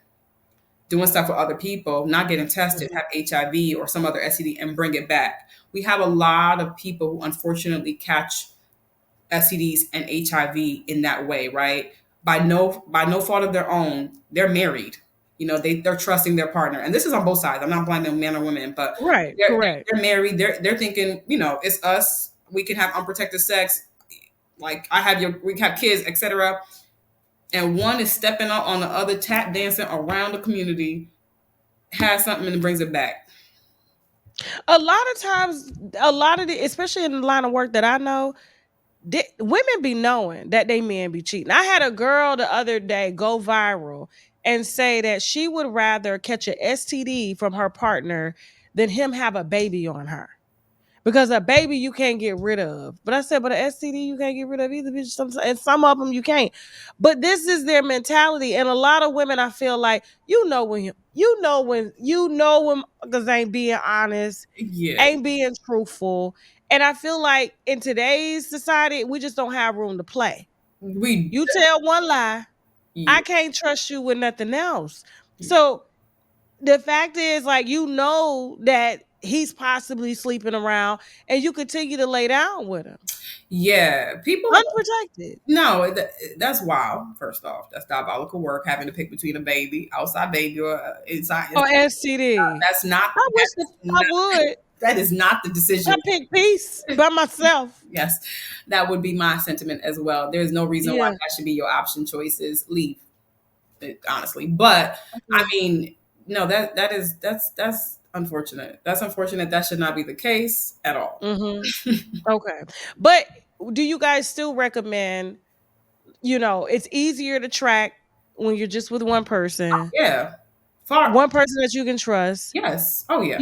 doing stuff with other people, not getting tested, Mhm. have HIV or some other STD and bring it back. We have a lot of people who unfortunately catch STDs and HIV in that way, right? By no fault of their own, they're married. They're trusting their partner, and this is on both sides. I'm not blaming men or women, but Right. they're Correct. they're married. They're thinking, it's us. We can have unprotected sex. Like we have kids, etc. And one is stepping out on the other, tap dancing around the community, has something and brings it back. A lot of times, especially in the line of work that I know, women be knowing that they men be cheating. I had a girl the other day go viral and say that she would rather catch an STD from her partner than him have a baby on her. Because a baby you can't get rid of. But I said, but an STD you can't get rid of either, bitch. And some of them you can't. But this is their mentality. And a lot of women, I feel like, when because ain't being honest, Yeah, ain't being truthful. And I feel like in today's society, we just don't have room to play. we. You tell one lie, I Yeah, can't trust you with nothing else. So the fact is, like, that he's possibly sleeping around and you continue to lay down with him yeah. People. unprotected. No, that's wild. First off, that's diabolical work, having to pick between a baby, outside baby, or inside. Or STD. That's not. I wish That that is I not. would. That is not the I decision. pick peace by myself. Yes, that would be my sentiment as well. There's no reason why Yeah. that should be your option choices. Leave, honestly. But I mean, no, that's unfortunate. That's unfortunate. That should not be the case at all. Okay. But do you guys still recommend, it's easier to track when you're just with Yeah, far. one person that you can trust. Yes. Oh yeah.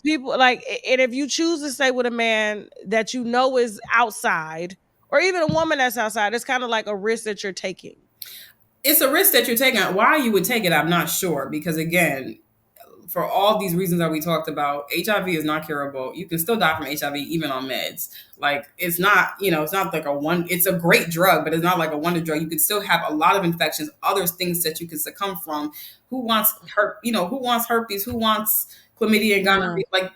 People like, and if you choose to stay with a man that is outside, or even a woman that's outside, it's kind of like a risk that you're taking. It's a risk that you're taking. Why you would take it, I'm not sure. Because again, for all these reasons that we talked about, HIV is not curable. You can still die from HIV even on meds. Like it's not like it's a great drug, but it's not like a wonder drug. You could still have a lot of infections, other things that you can succumb from. Who wants who wants herpes? Who wants chlamydia and Yeah. gonorrhea? Like,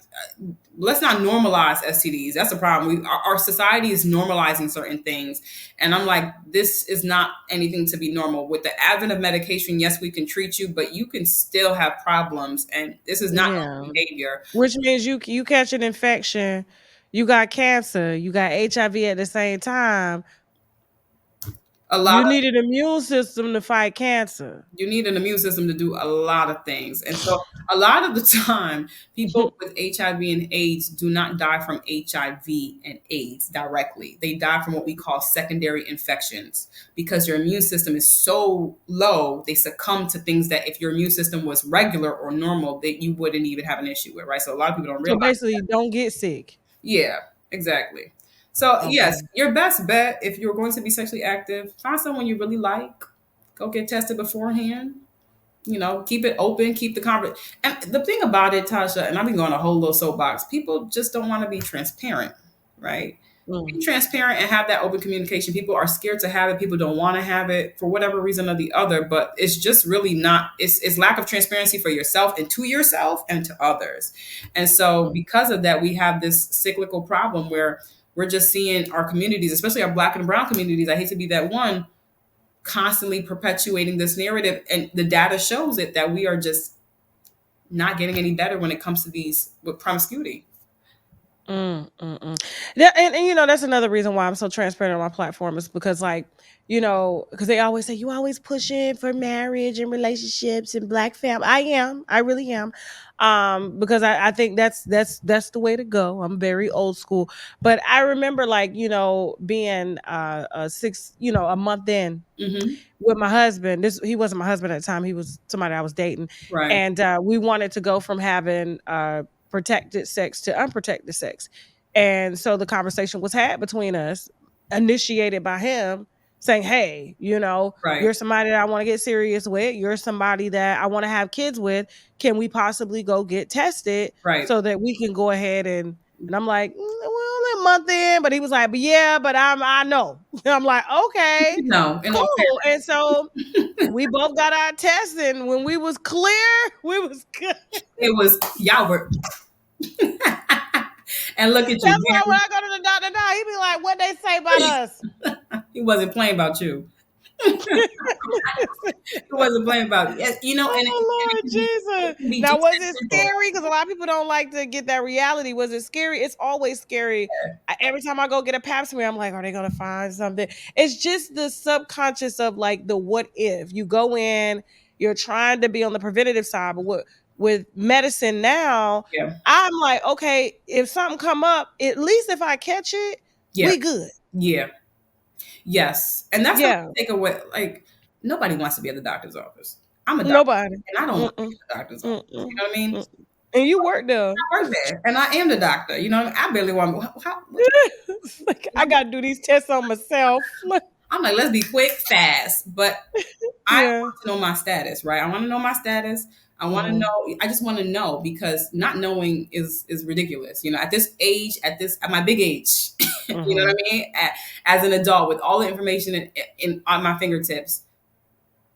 let's not normalize STDs. That's a problem. Our society is normalizing certain things. And I'm like, this is not anything to be normal. With the advent of medication, yes, we can treat you, but you can still have problems. And this is not Yeah. behavior. Which means you catch an infection, you got cancer, you got HIV at the same time. A lot You of need an immune system to fight cancer. you need an immune system to do a lot of things. And so a lot of the time, people with HIV and AIDS do not die from HIV and AIDS directly. They die from what we call secondary infections because your immune system is so low, they succumb to things that if your immune system was regular or normal, that you wouldn't even have an issue with, right? So a lot of people don't So realize. basically, don't get sick. Yeah, exactly. So Okay. yes, your best bet if you're going to be sexually active, find someone you really like. Go get tested beforehand. Keep it open, keep the conversation. And the thing about it, Tasha, and I've been going a whole little soapbox. People just don't want to be transparent, right? Be Mm. transparent and have that open communication. People are scared to have it. People don't want to have it for whatever reason or the other. But it's just really not. It's lack of transparency for yourself and to yourself and to others. And so because of that, we have this cyclical problem where we're just seeing our communities, especially our Black and brown communities. I hate to be that one, constantly perpetuating this narrative, and the data shows it that we are just not getting any better when it comes to these with promiscuity. And that's another reason why I'm so transparent on my platform is because, like, because they always say you always pushing for marriage and relationships and Black family. I really am, because I think that's the way to go. I'm very old school, but I remember, like, being a month in Mm-hmm. with my husband. He wasn't my husband at the time. He was somebody I was dating, Right. and we wanted to go from having protected sex to unprotected sex. And so the conversation was had between us, initiated by him, saying, hey, Right. you're somebody that I want to get serious with. You're somebody that I want to have kids with. Can we possibly go get tested Right. so that we can go ahead and I'm like, we're only a month in, but he was like, but yeah, but I know. I'm like, okay, No, in all cool. And so we both got our tests, and when we was clear, we was good. it was y'all were and look at you. That's why when I go to the doctor now, he be like, what they say about us? He wasn't playing about you. He wasn't playing about you. You know, and Oh it Lord Jesus! can be Now, just was as it simple. scary? Because a lot of people don't like to get that reality. Was it scary? It's always scary. Every time I go get a pap smear, I'm like, are they gonna find something? It's just the subconscious of like the what if. You go in, you're trying to be on the preventative side, but with medicine now, Yeah. I'm like, okay, if something come up, at least if I catch it, Yeah. we good. Yeah. Yes. And that's not Yeah. to take away, like, nobody wants to be at the doctor's office. I'm a doctor Nobody. and I don't want to be Mm-mm, at the doctor's office. You mm-mm, know what I mean? mm. And you work there. I work there and I am the doctor. You know, I barely want what Like, I gotta do these tests on myself. I'm like, let's be quick, fast. But I Yeah. want to know my status, right? I want to know my status. I want to Mhm. know. I just want to know because not knowing is ridiculous. You know, at this age, at my big age, you know what I mean. As an adult, with all the information on my fingertips,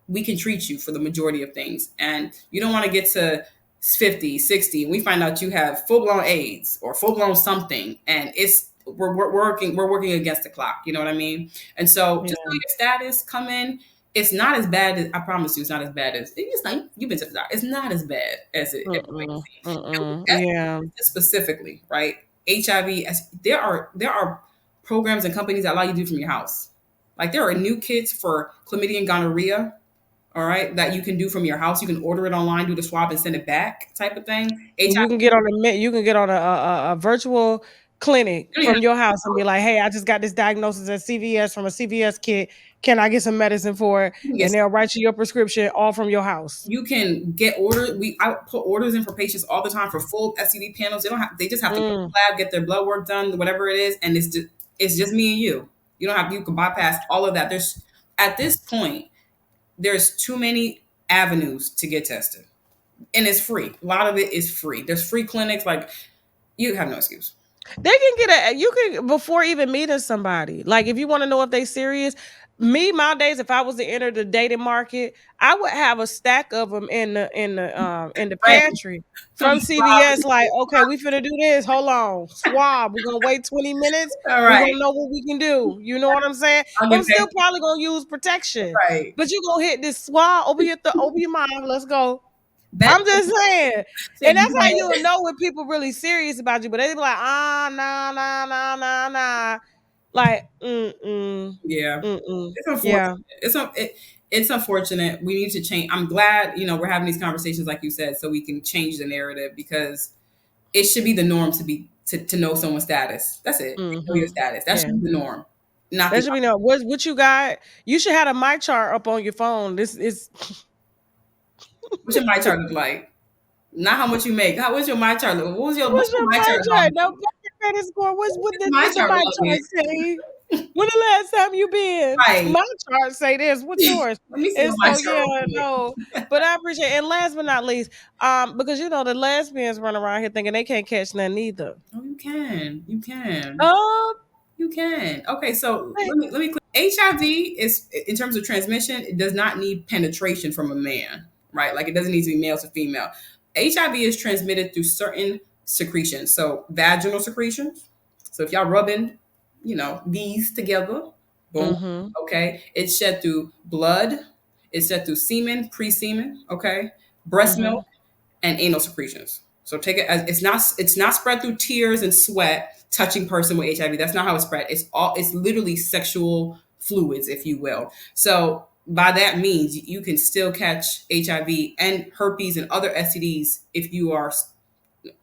we can treat you for the majority of things, and you don't want to get to 50, 60, and we find out you have full blown AIDS or full blown something, and we're working against the clock. You know what I mean? And so just know Yeah. your status, come in. It's not as bad as I promise you. It's not as bad as it's not. You've been to the doctor. It's not as bad as it might Mm-mm, seem. mm-mm. And Yeah. specifically, right? HIV. There are programs and companies that allow you to do from your house. Like there are new kits for chlamydia and gonorrhea, all right, that you can do from your house. You can order it online, do the swab, and send it back, type of thing. You can HIV, get on a virtual clinic you don't even from your house and be like, hey, I just got this diagnosis at CVS from a CVS kit. Can I get some medicine for it? you can And get, they'll write you your prescription all from your house. you can get orders. I put orders in for patients all the time for full STD panels. They don't have. They just have to go to Mm. the lab, get their blood work done, whatever it is, and it's just me and you. You don't have. You can bypass all of that. There's at this point, there's too many avenues to get tested, and it's free. A lot of it is free. There's free clinics. Like you have no excuse. They can you can before even meeting somebody. Like if you want to know if they serious, my days, if I was to enter the dating market, I would have a stack of them in the Right. pantry from CVS. Like, okay, we finna do this. Hold on, swab. We're gonna wait 20 minutes. All We're right. gonna know what we can do. You know what I'm saying? I'll But get I'm still back. probably gonna use protection. Right. But you gonna hit this swab. Open your mouth. Let's go. That I'm just saying. said And you that's how might. you'll know when people really serious about you. But they be like, nah, nah, nah, nah, nah. Like, Yeah. mm. It's unfortunate. Yeah. It's unfortunate. We need to change. I'm glad, we're having these conversations like you said, so we can change the narrative because it should be the norm to know someone's status. That's it. Know your status. That should Yeah. be the norm. Not That the should be no what you got. You should have a mic chart up on your phone. This is what your my chart look like. Not how much you make. What's your my chart look? What's what's your your my mic chart chart? look? No credit score. What's my What the chart mic look chart like? say? When the last time you been? Right. My chart say this. What's yours? Let me see And what my so chart yeah, look no. But I appreciate it. And last but not least, because the lesbians run around here thinking they can't catch nothing either. Oh, you can. You can. Um, You can. Okay, so let me HIV is in terms of transmission, it does not need penetration from a man, right? Like it doesn't need to be male to female. HIV is transmitted through certain secretions. So vaginal secretions. So if y'all rubbing, these together, boom. mm-hmm. Okay. It's shed through blood, it's shed through semen, pre-semen, okay, breast Mm-hmm. milk, and anal secretions. So take it as it's not spread through tears and sweat touching person with HIV. That's not how it's spread. It's literally sexual fluids, if you will. So by that means, you can still catch HIV and herpes and other STDs if you are,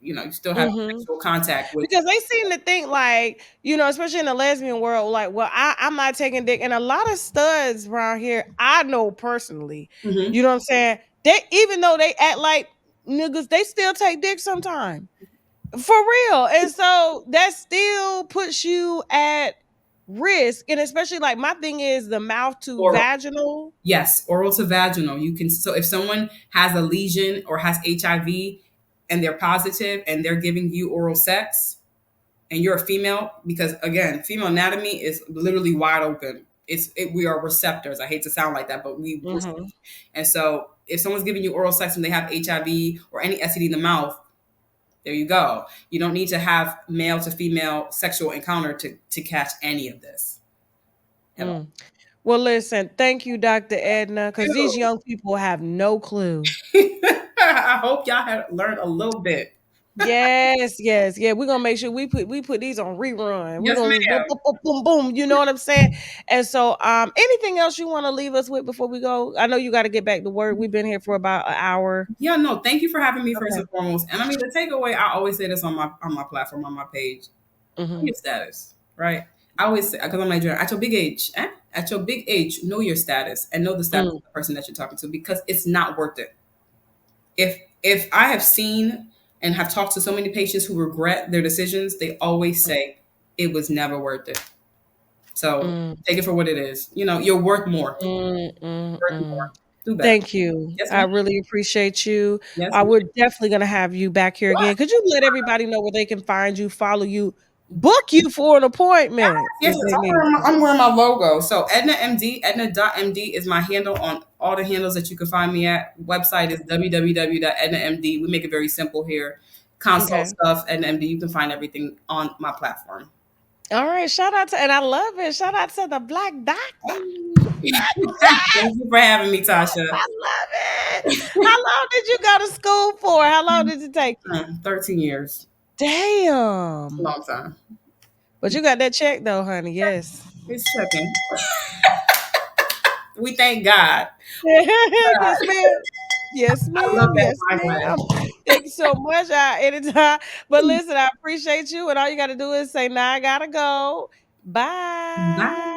you still have Mm-hmm. sexual contact with. Because they seem to think like, especially in the lesbian world, like, well, I'm not taking dick. And a lot of studs around here, I know personally, Mhm. you know what I'm saying? They, even though they act like niggas, they still take dick sometime. For real. And so that still puts you at risk, and especially like my thing is the mouth to Oral. vaginal. Yes, oral to vaginal. You can, so if someone has a lesion or has HIV and they're positive and they're giving you oral sex and you're a female, because again, female anatomy is literally wide open. We are receptors. I hate to sound like that, but we receive. And so if someone's giving you oral sex and they have HIV or any STD in the mouth, there you go. You don't need to have male to female sexual encounter to catch any of this. Well, listen, thank you, Dr. Edna, because these young people have no clue. I hope y'all have learned a little bit. Yes, yes, yeah. We're gonna make sure we put these on rerun. We're Yes, gonna boom, ma'am. boom, boom, boom, boom. You know what I'm saying? And so, anything else you want to leave us with before we go? I know you got to get back to work. We've been here for about an hour. Yeah, no, thank you for having me first Okay. and foremost. And I mean, the takeaway, I always say this on my platform, on my page, know your status, right? I always say, because I'm Nigerian, at your big age, at your big age, know your status and know the status of the person that you're talking to, because it's not worth it. If I have seen and have talked to so many patients who regret their decisions, they always say it was never worth it. So take it for what it is. You know, you're worth more. Worth more. Do better. Thank you. Yes, I ma'am. really appreciate you. Yes, We're definitely gonna have you back here again. Could you let everybody know where they can find you, follow you, book you for an appointment? Yes, if they need? I'm wearing my logo. So Edna MD, Edna.md is my handle on all the handles that you can find me at. Website is www.ednamd. We make it very simple here. Consult stuff, Edna MD. You can find everything on my platform. All right, shout out to, and I love it. Shout out to the Black Doctor. Thank you for having me, Tasha. I love it. How long did you go to school for? How long did it take you? 13 years. Damn. Long time. But you got that check though, honey. Yes. It's checking. We thank God. Yes, ma'am. Yes, ma'am. I love that. Yes, ma'am. Thank you so much. Anytime. But listen, I appreciate you. And all you got to do is say, "Now I gotta go." Bye. Bye.